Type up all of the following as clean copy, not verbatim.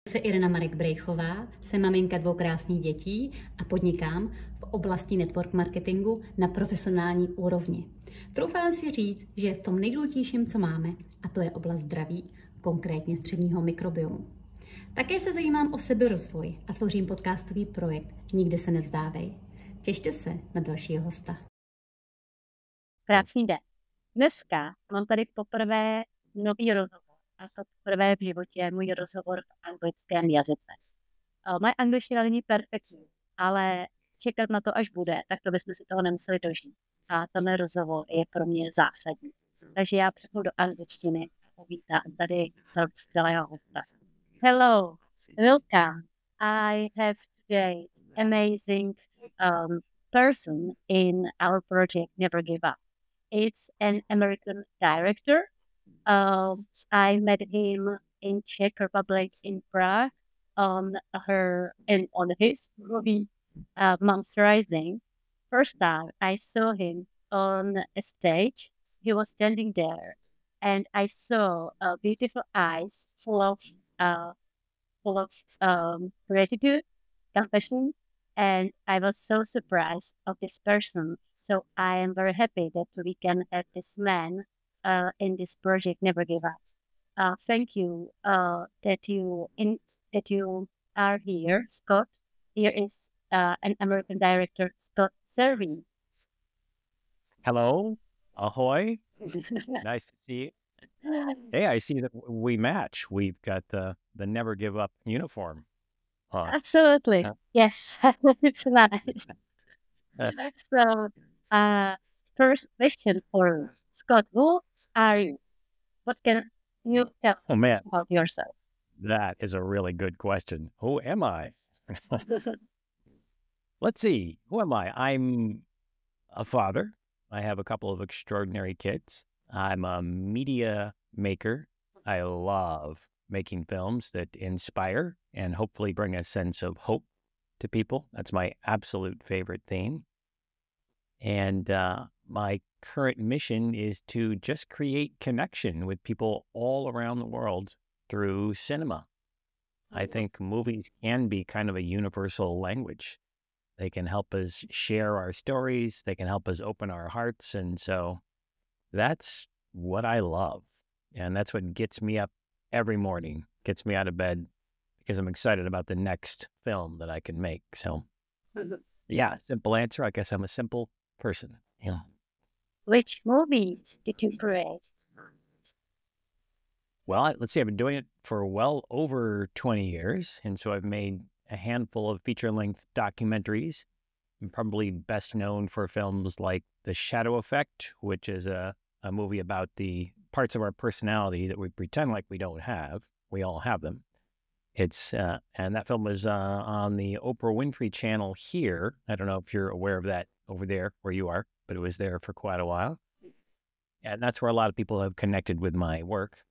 Se Irena Brejchová, jsem maminka 2 krásných dětí a podnikám v oblasti network marketingu na profesionální úrovni. Troufám si říct, že je v tom nejdůležitějším, co máme, a to je oblast zdraví, konkrétně střevního mikrobiomu. Také se zajímám o seberozvoj a tvořím podcastový projekt Nikdy se nevzdávej. Těšte se na dalšího hosta. Krásný den. Dneska mám tady poprvé nový rozhovor. A to poprvé v životě můj rozhovor v anglickém jazyce. Moje angličtina není perfektní, ale čekat na to, až bude, tak to bychom si toho nemuseli dožít. A tenhle rozhovor je pro mě zásadní. Takže já přepnu do angličtiny a uvítám tady skvělého hosta. Hello, welcome. I have today amazing person in our project Never Give Up. It's an American director. I met him in Czech Republic in Prague on his movie Mom's Rising. First time I saw him on a stage, he was standing there, and I saw beautiful eyes full of gratitude, compassion, and I was so surprised of this person. So I am very happy that we can have this man in this project Never Give Up. Thank you that you are here, Scott. Here is an American director, Scott Cervine. Hello, ahoy. Nice to see you. Hey, I see that we match. We've got the Never Give Up uniform. Absolutely, yes, it's nice. So, first question for Scott: who are you? What can you tell about yourself? That is a really good question. Who am I? Let's see. Who am I? I'm a father. I have a couple of extraordinary kids. I'm a media maker. I love making films that inspire and hopefully bring a sense of hope to people. That's my absolute favorite theme. And my current mission is to just create connection with people all around the world through cinema. I think movies can be kind of a universal language. They can help us share our stories. They can help us open our hearts. And so that's what I love. And that's what gets me up every morning, gets me out of bed, because I'm excited about the next film that I can make. So yeah, simple answer. I guess I'm a simple person. Yeah. Which movie did you create? Well, let's see. I've been doing it for well over 20 years. And so I've made a handful of feature-length documentaries. I'm probably best known for films like The Shadow Effect, which is a movie about the parts of our personality that we pretend like we don't have. We all have them. It's and that film was on the Oprah Winfrey channel here. I don't know if you're aware of that over there where you are, but it was there for quite a while. And that's where a lot of people have connected with my work.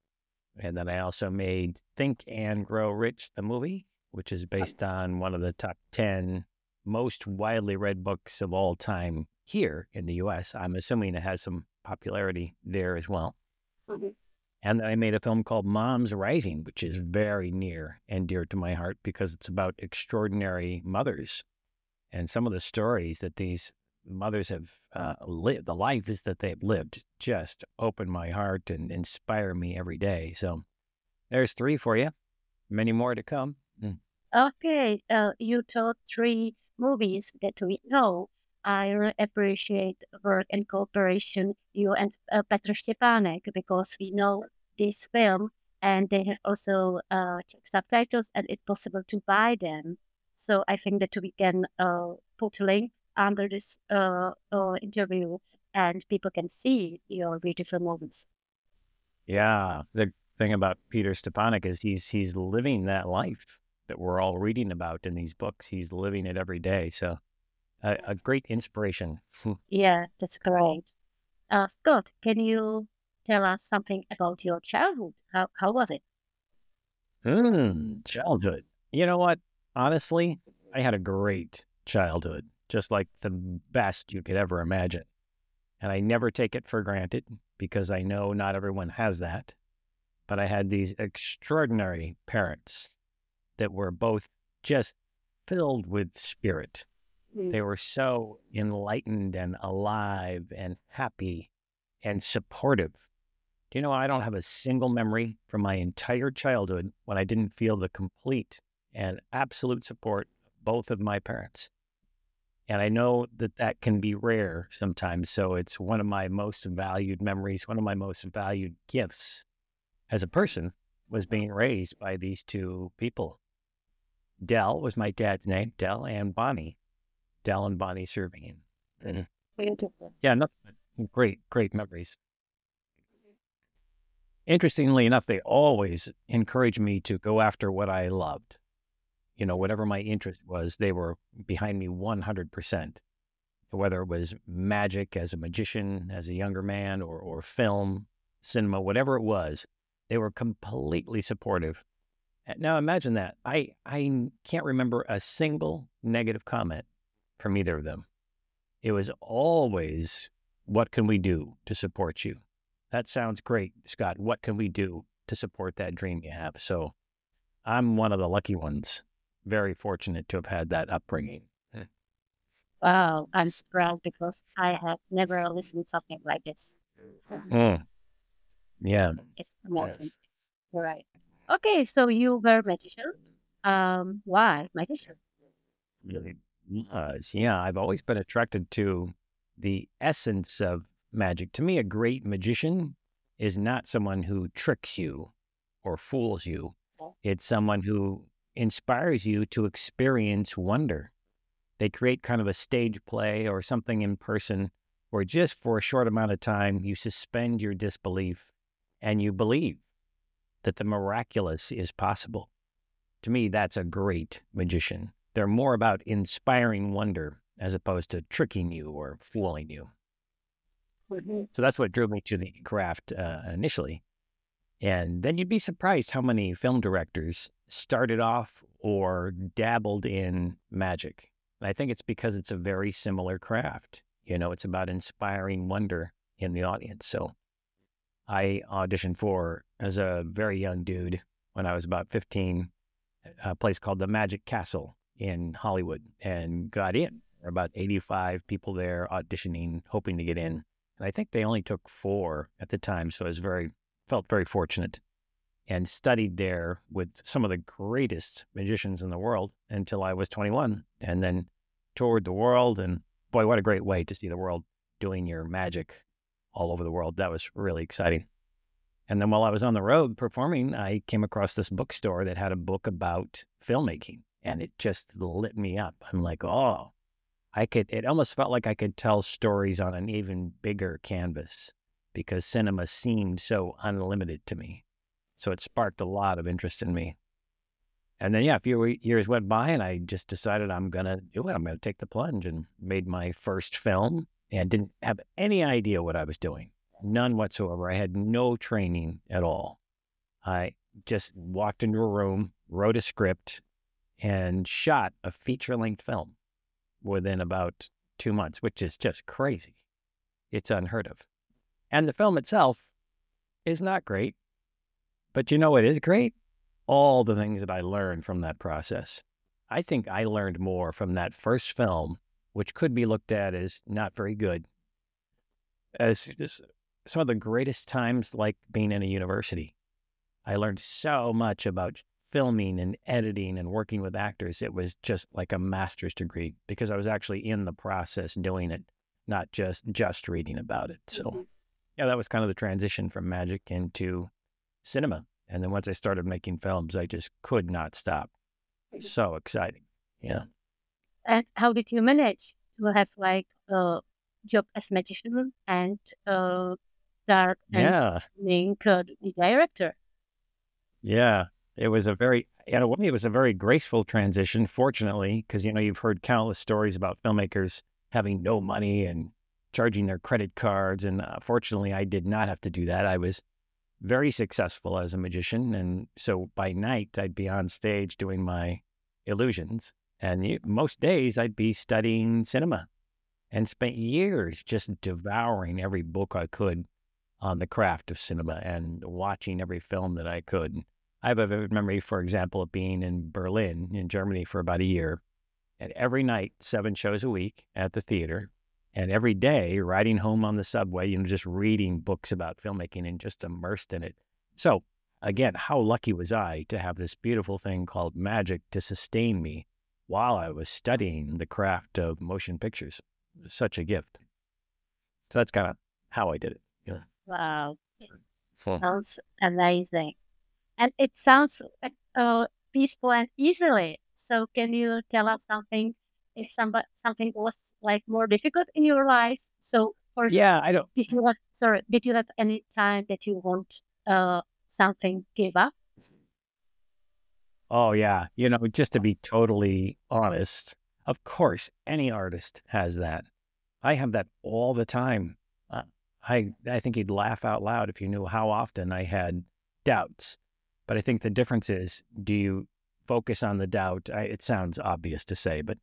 And then I also made Think and Grow Rich, the movie, which is based on one of the top 10 most widely read books of all time here in the U.S. I'm assuming it has some popularity there as well. Mm-hmm. And then I made a film called Mom's Rising, which is very near and dear to my heart because it's about extraordinary mothers and some of the stories that these mothers have lived, the lives that they've lived, just open my heart and inspire me every day. So there's 3 for you. Many more to come. Okay, you told 3 movies that we know. I really appreciate work and cooperation, you and Petr Štěpánek, because we know this film and they have also Czech subtitles and it's possible to buy them. So I think that we can put a link under this interview and people can see your beautiful movies. Yeah, the thing about Peter Stepanek is he's living that life that we're all reading about in these books. He's living it every day. So a great inspiration. Yeah, that's great. Scott, can you tell us something about your childhood? How was it? Childhood. You know what? Honestly, I had a great childhood, just like the best you could ever imagine. And I never take it for granted because I know not everyone has that. But I had these extraordinary parents that were both just filled with spirit. They were so enlightened and alive and happy and supportive. Do you know, I don't have a single memory from my entire childhood when I didn't feel the complete and absolute support of both of my parents. And I know that that can be rare sometimes. So it's one of my most valued memories, one of my most valued gifts as a person was being raised by these two people. Del was my dad's name, Del and Bonnie. Del and Bonnie Cervine. Yeah, nothing but great memories. Interestingly enough, they always encouraged me to go after what I loved. You know, whatever my interest was, they were behind me 100%. Whether it was magic as a magician, as a younger man, or film, cinema, whatever it was, they were completely supportive. Now imagine that. I can't remember a single negative comment from either of them. It was always, what can we do to support you? That sounds great, Scott. What can we do to support that dream you have? So I'm one of the lucky ones. Very fortunate to have had that upbringing. Wow, I'm surprised because I have never listened to something like this. Yeah. It's amazing. Right. Okay, so you were a magician. Why magician? Really was. Yeah, I've always been attracted to the essence of magic. To me, a great magician is not someone who tricks you or fools you. It's someone who inspires you to experience wonder. They create kind of a stage play or something in person where just for a short amount of time, you suspend your disbelief and you believe that the miraculous is possible. To me, that's a great magician. They're more about inspiring wonder as opposed to tricking you or fooling you. So that's what drew me to the craft initially. And then you'd be surprised how many film directors started off or dabbled in magic. And I think it's because it's a very similar craft. You know, it's about inspiring wonder in the audience. So I auditioned for, as a very young dude, when I was about 15, a place called the Magic Castle in Hollywood, and got in. There were about 85 people there auditioning, hoping to get in. And I think they only took 4 at the time, so I was felt very fortunate, and studied there with some of the greatest magicians in the world until I was 21, and then toured the world. And boy, what a great way to see the world, doing your magic all over the world. That was really exciting. And then while I was on the road performing, I came across this bookstore that had a book about filmmaking, and it just lit me up. I'm like, oh, it almost felt like I could tell stories on an even bigger canvas, because cinema seemed so unlimited to me. So it sparked a lot of interest in me. And then, yeah, a few years went by, and I just decided I'm going to do it. I'm going to take the plunge, and made my first film, and didn't have any idea what I was doing. None whatsoever. I had no training at all. I just walked into a room, wrote a script, and shot a feature-length film within about 2 months, which is just crazy. It's unheard of. And the film itself is not great. But you know what is great? All the things that I learned from that process. I think I learned more from that first film, which could be looked at as not very good, as just some of the greatest times like being in a university. I learned so much about filming and editing and working with actors. It was just like a master's degree, because I was actually in the process doing it, not just reading about it. So yeah, that was kind of the transition from magic into cinema. And then once I started making films, I just could not stop. So exciting. Yeah. And how did you manage to have like a job as magician and start and being the director? Yeah, it was a very, in a way, it was a very graceful transition, fortunately, because, you know, you've heard countless stories about filmmakers having no money and charging their credit cards. And fortunately, I did not have to do that. I was very successful as a magician. And so by night, I'd be on stage doing my illusions. And most days I'd be studying cinema, and spent years just devouring every book I could on the craft of cinema and watching every film that I could. I have a vivid memory, for example, of being in Berlin, in Germany, for about a year. And every night, 7 shows a week at the theater. And every day, riding home on the subway, just reading books about filmmaking and just immersed in it. So, again, how lucky was I to have this beautiful thing called magic to sustain me while I was studying the craft of motion pictures. It was such a gift. So that's kind of how I did it. Yeah. Wow. Sounds amazing. And it sounds peaceful and easily. So can you tell us something if something was like more difficult in your life? So first, I don't. Did you have any time that you want something give up? Oh, yeah. Just to be totally honest, of course, any artist has that. I have that all the time. I think you'd laugh out loud if you knew how often I had doubts. But I think the difference is, do you focus on the doubt? It sounds obvious to say, but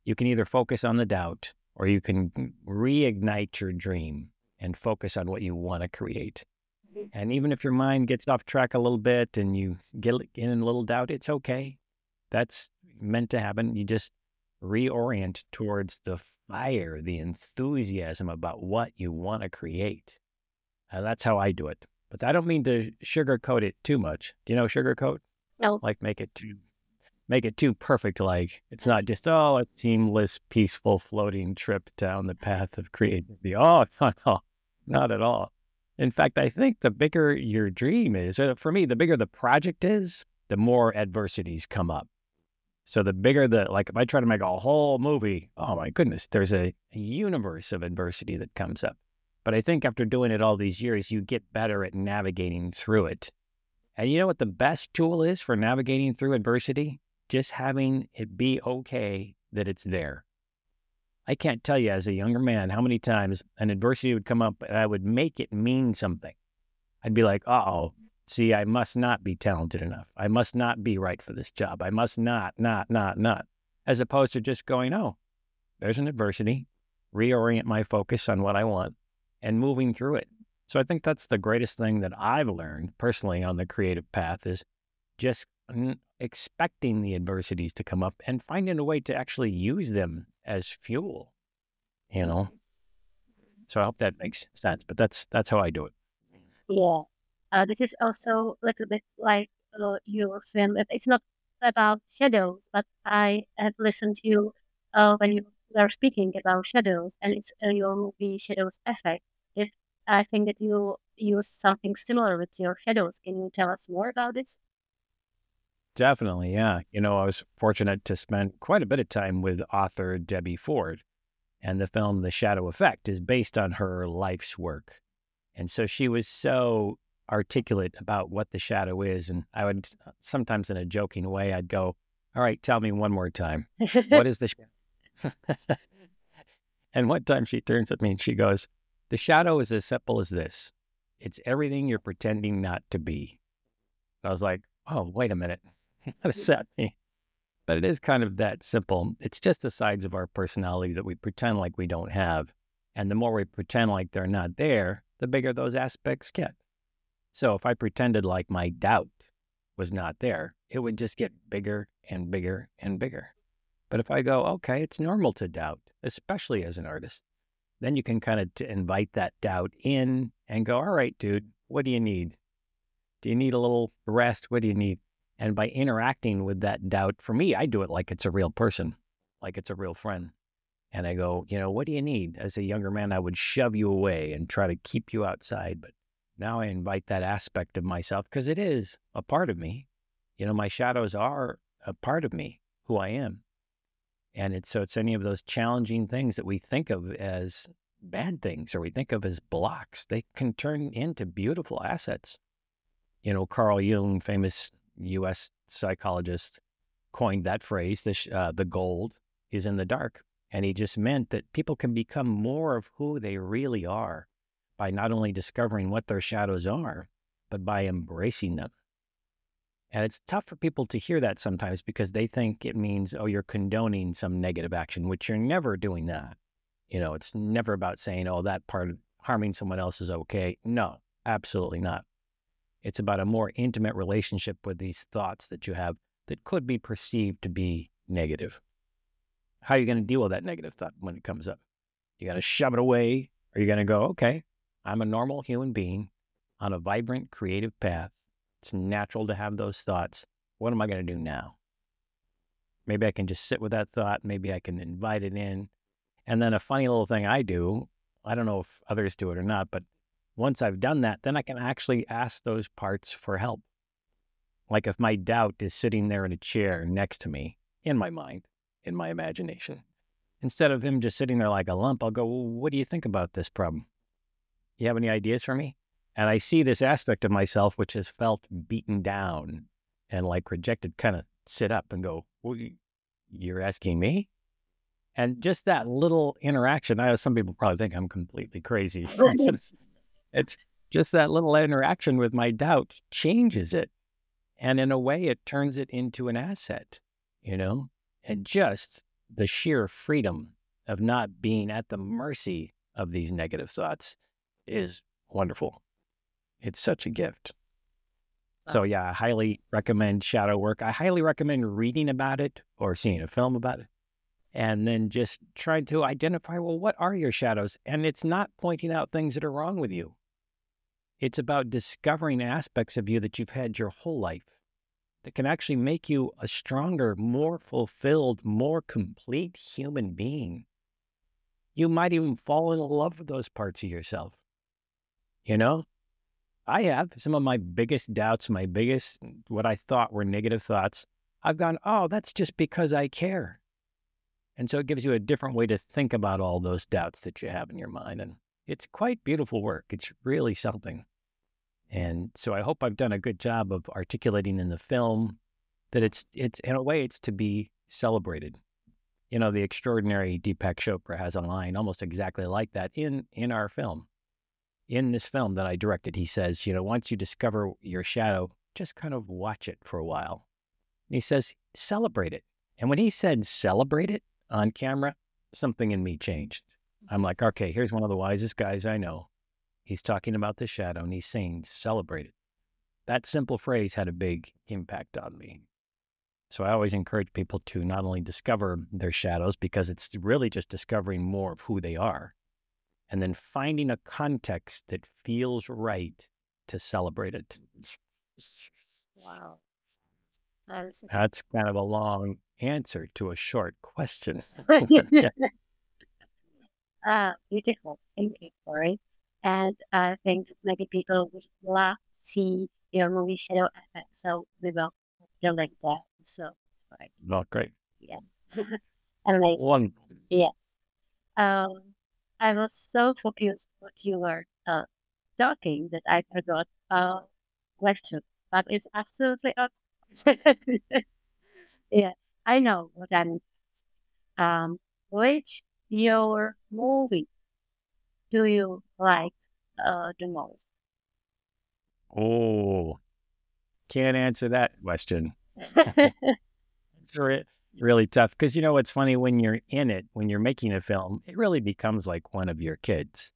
you can either focus on the doubt or you can reignite your dream and focus on what you want to create. And even if your mind gets off track a little bit and you get in a little doubt, it's okay. That's meant to happen. You just reorient towards the fire, the enthusiasm about what you want to create. That's how I do it. But I don't mean to sugarcoat it too much. Do you know sugarcoat? No. Like make it too perfect. Like it's not just, a seamless, peaceful, floating trip down the path of creativity. Oh, not at all. In fact, I think the bigger your dream is, or for me, the bigger the project is, the more adversities come up. So the bigger like if I try to make a whole movie, oh my goodness, there's a universe of adversity that comes up. But I think after doing it all these years, you get better at navigating through it. And you know what the best tool is for navigating through adversity? Just having it be okay that it's there. I can't tell you as a younger man how many times an adversity would come up and I would make it mean something. I'd be like, uh-oh, see, I must not be talented enough. I must not be right for this job. I must not. As opposed to just going, oh, there's an adversity, reorient my focus on what I want and moving through it. So I think that's the greatest thing that I've learned personally on the creative path is just expecting the adversities to come up and finding a way to actually use them as fuel, So I hope that makes sense, but that's how I do it. Yeah. This is also a little bit like your film. It's not about shadows, but I have listened to you when you were speaking about shadows, and it's your movie Shadows Effect. I think that you use something similar with your shadows. Can you tell us more about this? Definitely, yeah. I was fortunate to spend quite a bit of time with author Debbie Ford, and the film The Shadow Effect is based on her life's work. And so she was so articulate about what the shadow is, and I would sometimes in a joking way, I'd go, all right, tell me one more time. What is the shadow? And one time she turns at me and she goes, the shadow is as simple as this. It's everything you're pretending not to be. I was like, oh, wait a minute. What does that mean? But it is kind of that simple. It's just the sides of our personality that we pretend like we don't have. And the more we pretend like they're not there, the bigger those aspects get. So if I pretended like my doubt was not there, it would just get bigger and bigger and bigger. But if I go, okay, it's normal to doubt, especially as an artist, then you can kind of invite that doubt in and go, all right, dude, what do you need? Do you need a little rest? What do you need? And by interacting with that doubt, for me, I do it like it's a real person, like it's a real friend. And I go, what do you need? As a younger man, I would shove you away and try to keep you outside. But now I invite that aspect of myself because it is a part of me. My shadows are a part of me, who I am. And it's any of those challenging things that we think of as bad things or we think of as blocks. They can turn into beautiful assets. Carl Jung, famous U.S. psychologist, coined that phrase, the gold is in the dark. And he just meant that people can become more of who they really are by not only discovering what their shadows are, but by embracing them. And it's tough for people to hear that sometimes because they think it means, oh, you're condoning some negative action, which you're never doing that. It's never about saying, oh, that part of harming someone else is okay. No, absolutely not. It's about a more intimate relationship with these thoughts that you have that could be perceived to be negative. How are you going to deal with that negative thought when it comes up? You got to shove it away, or you're going to go, okay, I'm a normal human being on a vibrant, creative path. It's natural to have those thoughts. What am I going to do now? Maybe I can just sit with that thought. Maybe I can invite it in. And then a funny little thing I do, I don't know if others do it or not, but once I've done that, then I can actually ask those parts for help. Like if my doubt is sitting there in a chair next to me, in my mind, in my imagination, instead of him just sitting there like a lump, I'll go, well, what do you think about this problem? You have any ideas for me? And I see this aspect of myself which has felt beaten down and like rejected, kind of sit up and go, well, you're asking me? And just that little interaction, I know some people probably think I'm completely crazy. It's just that little interaction with my doubt changes it. And in a way, it turns it into an asset, you know? And just the sheer freedom of not being at the mercy of these negative thoughts is wonderful. It's such a gift. So yeah, I highly recommend shadow work. I highly recommend reading about it or seeing a film about it. And then just trying to identify, well, what are your shadows? And it's not pointing out things that are wrong with you. It's about discovering aspects of you that you've had your whole life that can actually make you a stronger, more fulfilled, more complete human being. You might even fall in love with those parts of yourself. You know, I have some of my biggest doubts, my biggest, what I thought were negative thoughts. I've gone, oh, that's just because I care. And so it gives you a different way to think about all those doubts that you have in your mind. And it's quite beautiful work. It's really something. And so I hope I've done a good job of articulating in the film that it's in a way, it's to be celebrated. You know, the extraordinary Deepak Chopra has a line almost exactly like that in our film. In this film that I directed, he says, you know, once you discover your shadow, just kind of watch it for a while. And he says, celebrate it. And when he said celebrate it on camera, something in me changed. I'm like, okay, here's one of the wisest guys I know. He's talking about the shadow and he's saying, celebrate it. That simple phrase had a big impact on me. So I always encourage people to not only discover their shadows, because it's really just discovering more of who they are, and then finding a context that feels right to celebrate it. Wow. That's kind of a long answer to a short question. Beautiful. Thank you for it. And I think maybe people would love to see your movie Shadow Effect. So we will do like that. So, right. Well, great. Yeah. Amazing. One. Yeah. I was so focused what you were talking that I forgot question, but it's absolutely okay. Yeah, I know what I mean. Which your movie do you like the most? Oh, can't answer that question. It's really tough because, you know, what's funny, when you're in it, when you're making a film, it really becomes like one of your kids.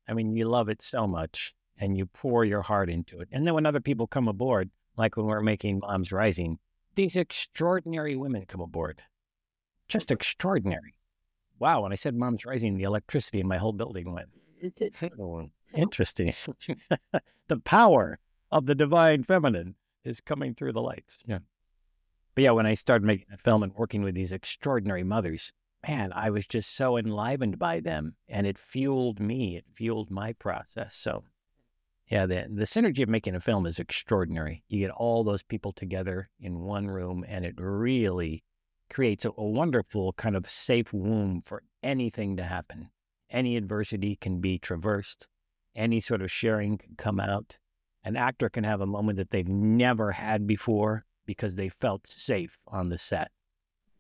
I mean, you love it so much and you pour your heart into it. And then when other people come aboard, like when we're making Moms Rising, these extraordinary women come aboard. Just extraordinary. Wow, when I said Moms Rising, the electricity in my whole building went. Oh, interesting. The power of the divine feminine is coming through the lights. Yeah. But yeah, when I started making a film and working with these extraordinary mothers, man, I was just so enlivened by them, and it fueled me. It fueled my process. So yeah, the synergy of making a film is extraordinary. You get all those people together in one room, and it really creates a wonderful kind of safe womb for anything to happen. Any adversity can be traversed. Any sort of sharing can come out. An actor can have a moment that they've never had before because they felt safe on the set.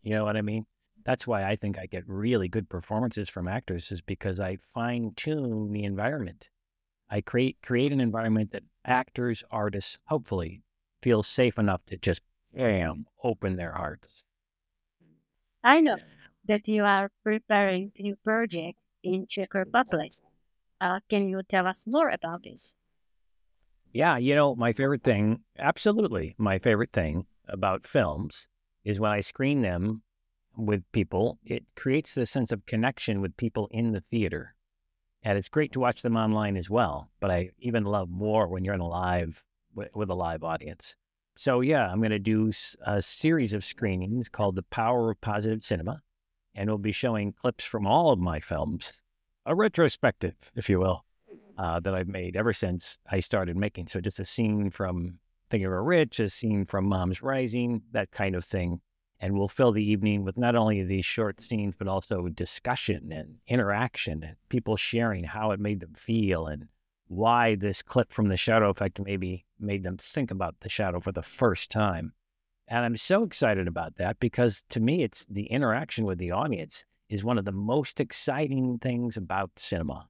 You know what I mean? That's why I think I get really good performances from actors, is because I fine-tune the environment. I create an environment that actors, artists, hopefully feel safe enough to just, bam, open their hearts. I know that you are preparing a new project in Czech Republic. Can you tell us more about this? Yeah, my favorite thing, absolutely, my favorite thing about films is when I screen them with people, it creates this sense of connection with people in the theater. And it's great to watch them online as well, but I even love more when you're in a live, with a live audience. So yeah, I'm going to do a series of screenings called The Power of Positive Cinema, and we'll be showing clips from all of my films, a retrospective, if you will, that I've made ever since I started making. So just a scene from Think of a Rich, a scene from Mom's Rising, that kind of thing. And we'll fill the evening with not only these short scenes, but also discussion and interaction and people sharing how it made them feel and why this clip from The Shadow Effect maybe made them think about the shadow for the first time. And I'm so excited about that because to me, it's the interaction with the audience is one of the most exciting things about cinema.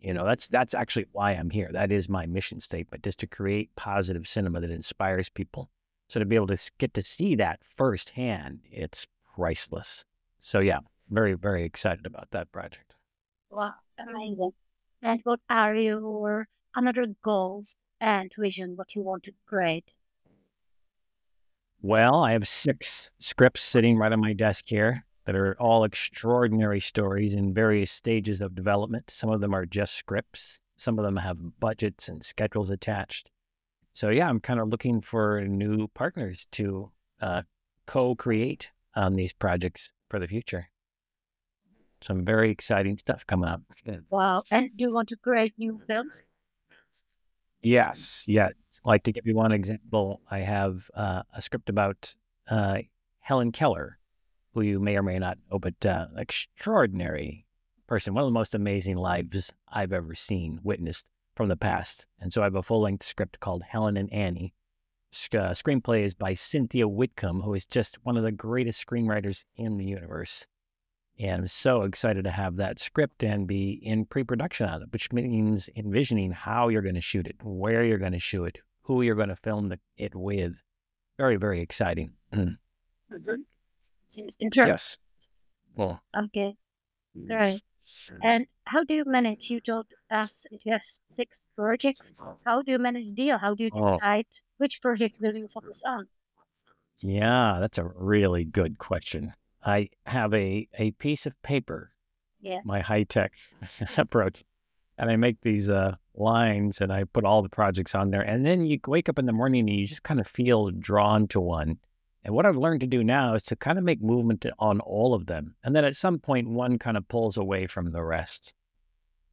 That's actually why I'm here. That is my mission statement, is to create positive cinema that inspires people. So to be able to get to see that firsthand, it's priceless. So yeah, very, very excited about that project. Wow, amazing. And what are your another goals and vision, what you want to create? Well, I have 6 scripts sitting right on my desk here that are all extraordinary stories in various stages of development. Some of them are just scripts. Some of them have budgets and schedules attached. So yeah, I'm kind of looking for new partners to co-create on these projects for the future. Some very exciting stuff coming up. Wow. And do you want to create new films? Yes, yeah. Like to give you one example, I have a script about Helen Keller, who you may or may not know, but extraordinary person, one of the most amazing lives I've ever seen, witnessed from the past. And so I have a full-length script called Helen and Annie. Screenplay is by Cynthia Whitcomb, who is just one of the greatest screenwriters in the universe. And I'm so excited to have that script and be in pre-production on it, which means envisioning how you're going to shoot it, where you're going to shoot it, who you're going to film it with. Very, very exciting. Seems interesting. Yes. Well. Okay. Great. And how do you manage? You told us you have 6 projects. How do you manage the deal? How do you decide which project will you focus on? Yeah, that's a really good question. I have a piece of paper, my high-tech approach, and I make these lines and I put all the projects on there. And then you wake up in the morning and you just kind of feel drawn to one. And what I've learned to do now is to kind of make movement on all of them. And then at some point, one kind of pulls away from the rest.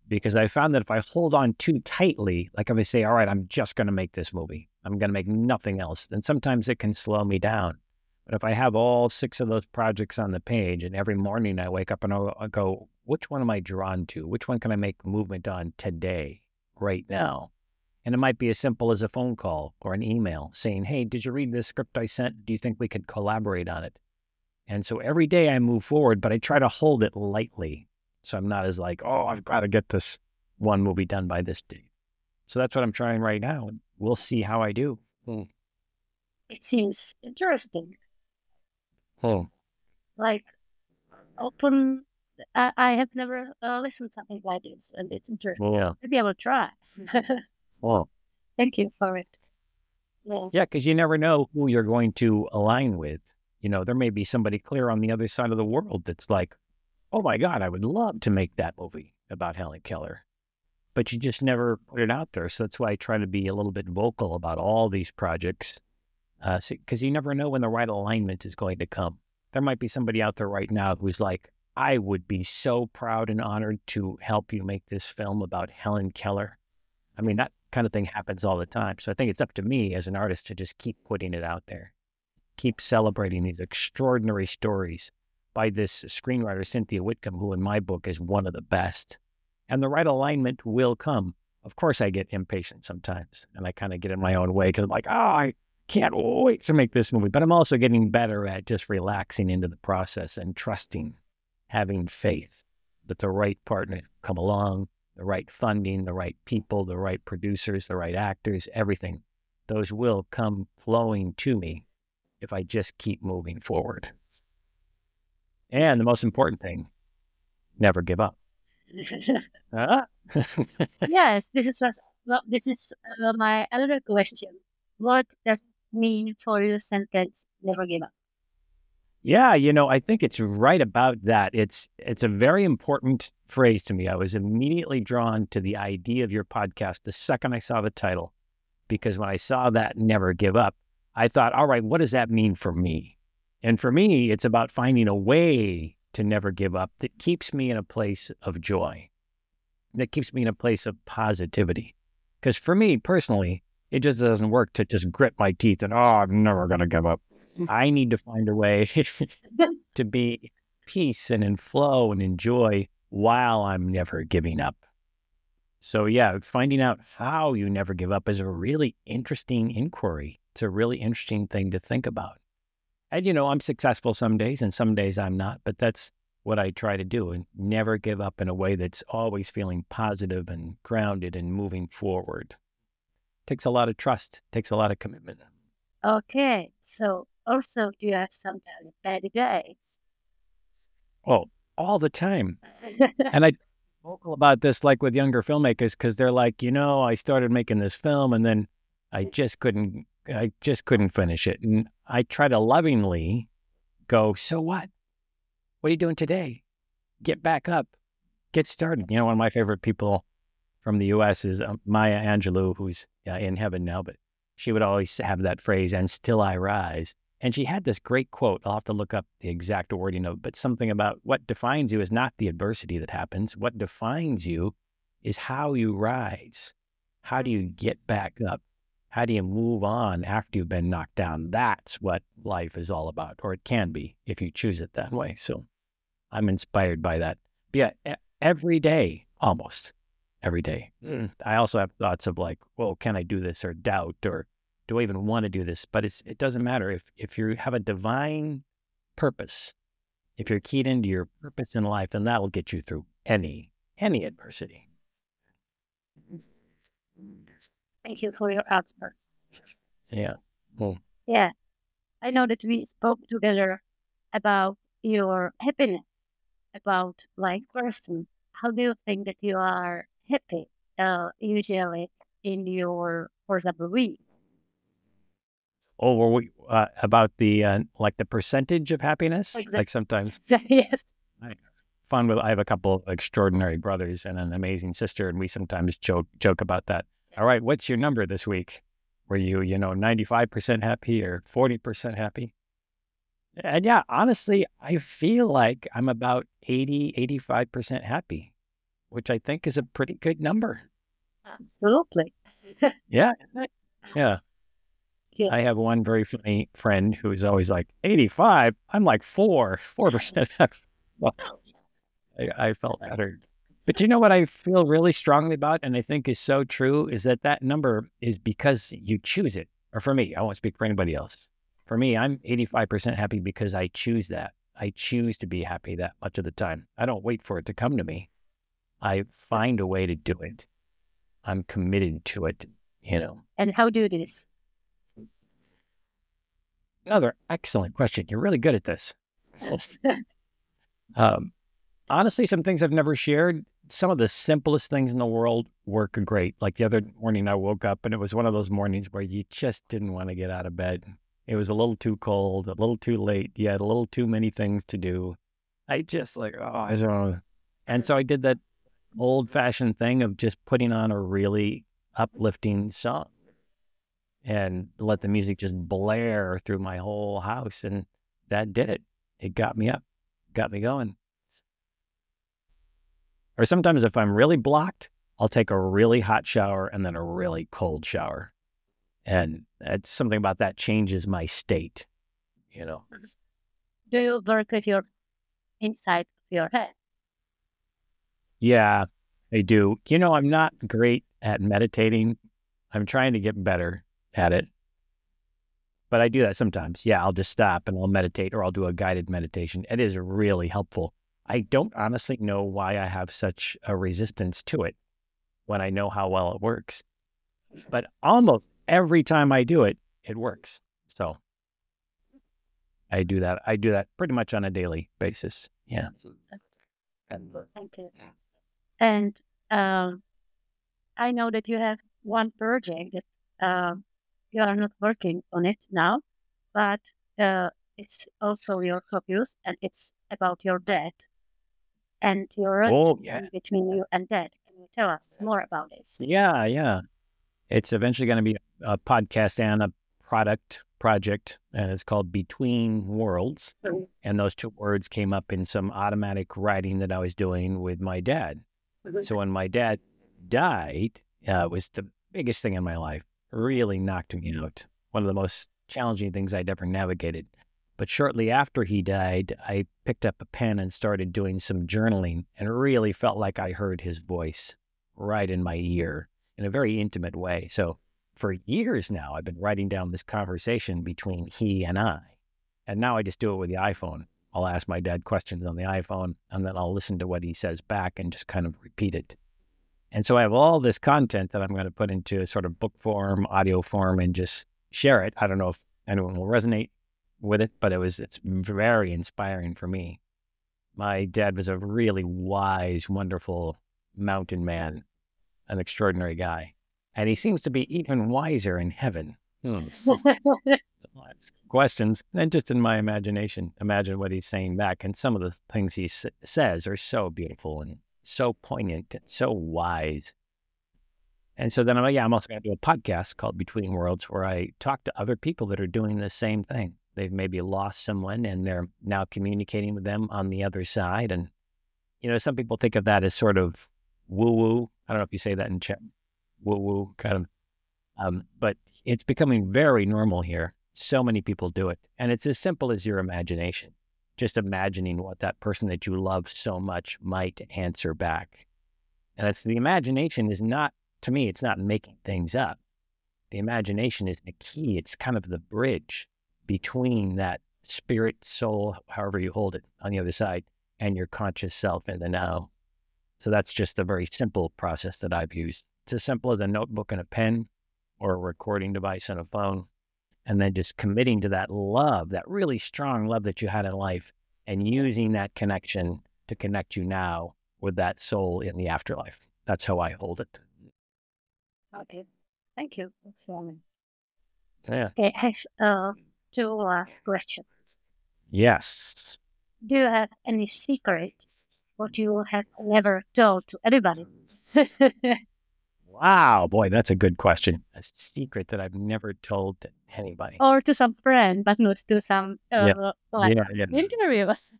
Because I found that if I hold on too tightly, like if I say, all right, I'm just going to make this movie, I'm going to make nothing else, then sometimes it can slow me down. But if I have all 6 of those projects on the page and every morning I wake up and I go, which one am I drawn to? Which one can I make movement on today, right now? And it might be as simple as a phone call or an email saying, hey, did you read this script I sent? Do you think we could collaborate on it? And so every day I move forward, but I try to hold it lightly. So I'm not as like, oh, I've got to get this one movie done by this date. So that's what I'm trying right now. And we'll see how I do. It seems interesting. Oh. Like open, I have never listened to something like this, and it's interesting. Yeah. Maybe I will try. Well, thank you for it. Yeah, because you never know who you're going to align with. There may be somebody clear on the other side of the world that's like, oh my God, I would love to make that movie about Helen Keller. But you just never put it out there. So that's why I try to be a little bit vocal about all these projects. Because you never know when the right alignment is going to come. There might be somebody out there right now who's like, I would be so proud and honored to help you make this film about Helen Keller. I mean, that kind of thing happens all the time. So I think it's up to me as an artist to just keep putting it out there. Keep celebrating these extraordinary stories by this screenwriter, Cynthia Whitcomb, who in my book is one of the best. And the right alignment will come. Of course, I get impatient sometimes, and I kind of get in my own way because I'm like, I can't wait to make this movie. But I'm also getting better at just relaxing into the process and trusting, having faith that the right partner come along, the right funding, the right people, the right producers, the right actors, everything. Those will come flowing to me if I just keep moving forward. And the most important thing, never give up. Yes, this is Well, this is my other question. What does it mean for your sentence, never give up? Yeah, I think it's right about that. It's a very important phrase to me. I was immediately drawn to the idea of your podcast the second I saw the title, because when I saw that never give up, I thought, all right, what does that mean for me? And for me, it's about finding a way to never give up that keeps me in a place of joy, that keeps me in a place of positivity. Because for me personally, it just doesn't work to just grit my teeth and, I'm never going to give up. I need to find a way to be in peace and in flow and in joy while I'm never giving up. So yeah, finding out how you never give up is a really interesting inquiry. It's a really interesting thing to think about. And I'm successful some days and some days I'm not, but that's what I try to do, and never give up in a way that's always feeling positive and grounded and moving forward. Takes a lot of trust, takes a lot of commitment. Okay, so also do you have sometimes bad days? Oh, all the time. And I vocal about this like with younger filmmakers, because they're like, I started making this film and then I just couldn't finish it. And I try to lovingly go, so what? What are you doing today? Get back up, get started. One of my favorite people from the U.S. is Maya Angelou, who's in heaven now, but she would always have that phrase, and still I rise. And she had this great quote. I'll have to look up the exact wording of it, but something about what defines you is not the adversity that happens. What defines you is how you rise. How do you get back up? How do you move on after you've been knocked down? That's what life is all about, or it can be if you choose it that way. So I'm inspired by that. But yeah, every day, almost every day. I also have thoughts of like, well, can I do this, or doubt, or do I even want to do this? But it doesn't matter. If you have a divine purpose, if you're keyed into your purpose in life, then that will get you through any adversity. Thank you for your answer. Yeah. Well, yeah. I know that we spoke together about your happiness, about like person. How do you think that you are happy usually in your, for example, week? Oh, were we about the like the percentage of happiness? Exactly. Like sometimes. Yes. I have a couple of extraordinary brothers and an amazing sister, and we sometimes joke about that. All right, what's your number this week? Were you 95% happy or 40% happy? And yeah, honestly, I feel like I'm about 85% happy, which I think is a pretty good number. Absolutely. Yeah. Yeah. Yeah. I have one very funny friend who is always like, 85? I'm like 4%. Well, I felt better. But you know what I feel really strongly about, and I think is so true, is that number is because you choose it. Or for me, I won't speak for anybody else. For me, I'm 85% happy because I choose that. I choose to be happy that much of the time. I don't wait for it to come to me. I find a way to do it. I'm committed to it, And how do you do this? Another excellent question. You're really good at this. Honestly, some things I've never shared, some of the simplest things in the world work great. Like the other morning I woke up and it was one of those mornings where you just didn't want to get out of bed. It was a little too cold, a little too late. You had a little too many things to do. I just I don't know. And so I did that old-fashioned thing of just putting on a really uplifting song and let the music just blare through my whole house. And that did it. It got me up, got me going. Or sometimes if I'm really blocked, I'll take a really hot shower and then a really cold shower. And it's something about that changes my state, Do you work with your inside of your head? Yeah, I do. I'm not great at meditating. I'm trying to get better at it. But I do that sometimes. Yeah, I'll just stop and I'll meditate, or I'll do a guided meditation. It is really helpful. I don't honestly know why I have such a resistance to it when I know how well it works. But almost every time I do it, it works. So I do that. I do that pretty much on a daily basis. Yeah. Thank you. And I know that you have one project that you are not working on it now, but it's also your focus, and it's about your dad and your relationship between you and dad. Can you tell us more about this? Yeah. It's eventually going to be a podcast and a project, and it's called Between Worlds. And those two words came up in some automatic writing that I was doing with my dad. So when my dad died, it was the biggest thing in my life. Really knocked me out. One of the most challenging things I'd ever navigated. But shortly after he died, I picked up a pen and started doing some journaling, and really felt like I heard his voice right in my ear in a very intimate way. So for years now, I've been writing down this conversation between he and I. And now I just do it with the iPhone. I'll ask my dad questions on the iPhone, and then I'll listen to what he says back and just kind of repeat it. And so I have all this content that I'm going to put into sort of book form, audio form, and just share it. I don't know if anyone will resonate with it, but it's very inspiring for me. My dad was a really wise, wonderful mountain man, an extraordinary guy. And he seems to be even wiser in heaven. Questions, and just in my imagination, imagine what he's saying back. And some of the things he says are so beautiful and so poignant and so wise. And so then I'm also going to do a podcast called Between Worlds, where I talk to other people that are doing the same thing. They've maybe lost someone and they're now communicating with them on the other side. And, some people think of that as sort of woo-woo. I don't know if you say that in Czech, woo-woo kind of. But it's becoming very normal here. So many people do it. And it's as simple as your imagination. Just imagining what that person that you love so much might answer back. And it's the imagination is not, to me, it's not making things up. The imagination is the key. It's kind of the bridge between that spirit, soul, however you hold it on the other side, and your conscious self in the now. So that's just a very simple process that I've used. It's as simple as a notebook and a pen or a recording device on a phone, and then just committing to that love, that really strong love that you had in life, and using that connection to connect you now with that soul in the afterlife. That's how I hold it. Okay. Thank you. Yeah. Okay, I have two last questions. Yes. Do you have any secret what you have never told to anybody? Wow, boy, that's a good question. A secret that I've never told to anybody. Or to some friend, but not to some interviews.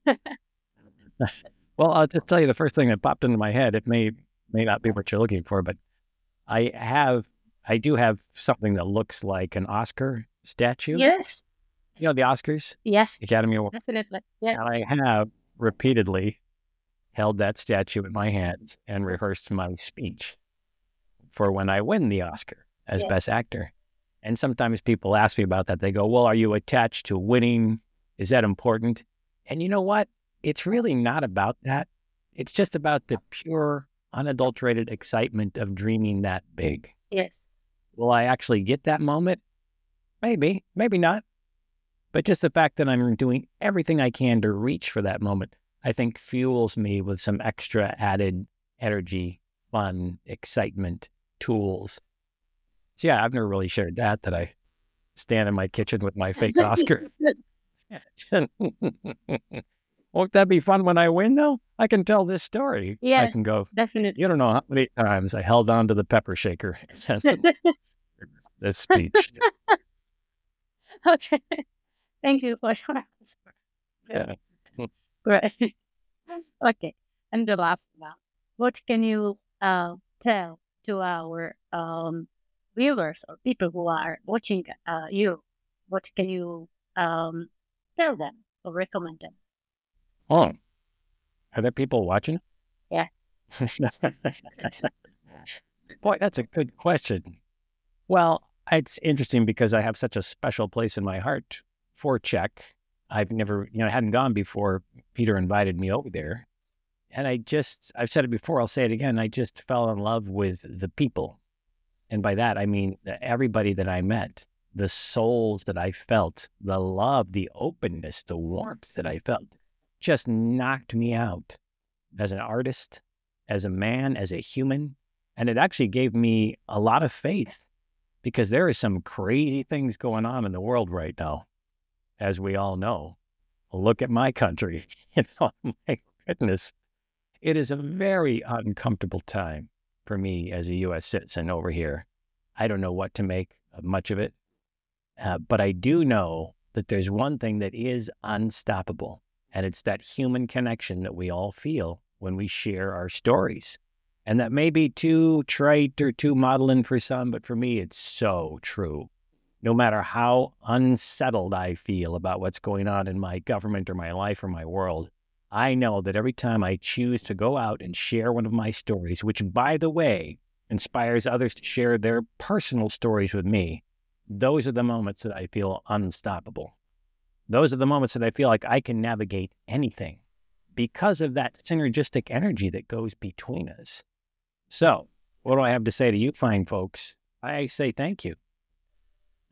Well, I'll just tell you the first thing that popped into my head. It may not be what you're looking for, but I do have something that looks like an Oscar statue. Yes. The Oscars? Yes. Academy Award. Definitely. Yeah. And I have repeatedly held that statue in my hands and rehearsed my speech for when I win the Oscar as Best Actor. And sometimes people ask me about that. They go, well, are you attached to winning? Is that important? And you know what? It's really not about that. It's just about the pure, unadulterated excitement of dreaming that big. Yes. Will I actually get that moment? Maybe, maybe not. But just the fact that I'm doing everything I can to reach for that moment, I think fuels me with some extra added energy, fun, excitement, tools. So yeah, I've never really shared that I stand in my kitchen with my fake Oscar. Won't that be fun when I win, though? I can tell this story. Yes, I can go, definitely. You don't know how many times I held on to the pepper shaker. This speech. Okay. Thank you for your Yeah. Great. Okay. And the last one. What can you tell to our viewers or people who are watching you? What can you tell them or recommend them? Oh, are there people watching? Yeah. Boy, that's a good question. Well, it's interesting because I have such a special place in my heart for Czech. I've never, hadn't gone before Peter invited me over there. And I've said it before, I'll say it again, I just fell in love with the people. And by that, I mean everybody that I met, the souls that I felt, the love, the openness, the warmth that I felt, just knocked me out as an artist, as a man, as a human, And it actually gave me a lot of faith, because there are some crazy things going on in the world right now, as we all know. Look at my country. My goodness. It is a very uncomfortable time for me as a U.S. citizen over here. I don't know what to make of much of it, but I do know that there's one thing that is unstoppable, and it's that human connection that we all feel when we share our stories. And that may be too trite or too maudlin for some, but for me, it's so true. No matter how unsettled I feel about what's going on in my government or my life or my world, I know that every time I choose to go out and share one of my stories, which, by the way, inspires others to share their personal stories with me, those are the moments that I feel unstoppable. Those are the moments that I feel like I can navigate anything because of that synergistic energy that goes between us. So, what do I have to say to you fine folks? I say thank you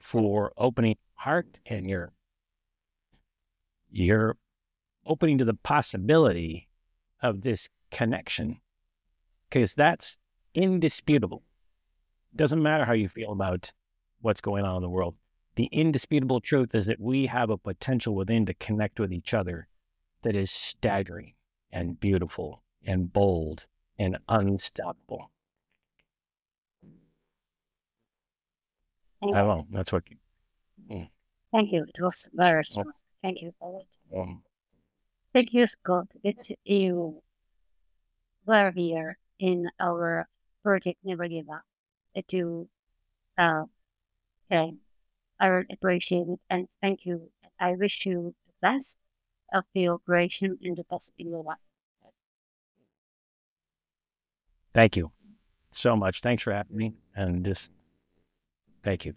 for opening your heart and your opening to the possibility of this connection, because that's indisputable. Doesn't matter how you feel about what's going on in the world. The indisputable truth is that we have a potential within to connect with each other that is staggering and beautiful and bold and unstoppable. I don't know. That's what. Thank you. It was very strong. Thank you for it. Thank you, Scott. You were here in our project Never Give Up. Okay, I really appreciate it, and thank you. I wish you the best of your operation and the best in your life. Thank you so much. Thanks for having me, and just thank you.